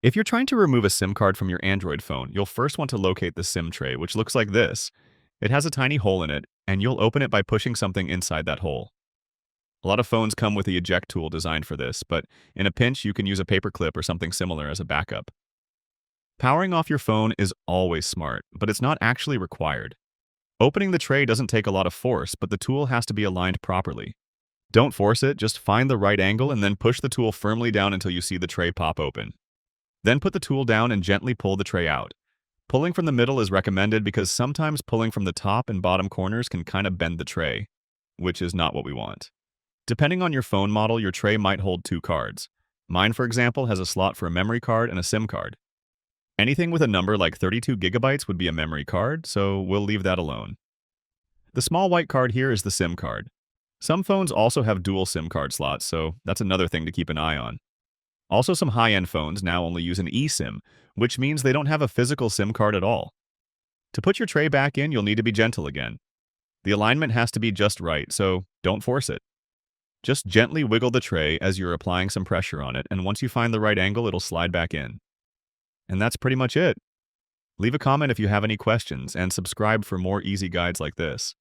If you're trying to remove a SIM card from your Android phone, you'll first want to locate the SIM tray, which looks like this. It has a tiny hole in it, and you'll open it by pushing something inside that hole. A lot of phones come with the eject tool designed for this, but in a pinch, you can use a paperclip or something similar as a backup. Powering off your phone is always smart, but it's not actually required. Opening the tray doesn't take a lot of force, but the tool has to be aligned properly. Don't force it, just find the right angle and then push the tool firmly down until you see the tray pop open. Then put the tool down and gently pull the tray out. Pulling from the middle is recommended because sometimes pulling from the top and bottom corners can kind of bend the tray, which is not what we want. Depending on your phone model, your tray might hold two cards. Mine, for example, has a slot for a memory card and a SIM card. Anything with a number like 32 gigabytes would be a memory card, so we'll leave that alone. The small white card here is the SIM card. Some phones also have dual SIM card slots, so that's another thing to keep an eye on. Also, some high-end phones now only use an eSIM, which means they don't have a physical SIM card at all. To put your tray back in, you'll need to be gentle again. The alignment has to be just right, so don't force it. Just gently wiggle the tray as you're applying some pressure on it, and once you find the right angle, it'll slide back in. And that's pretty much it. Leave a comment if you have any questions, and subscribe for more easy guides like this.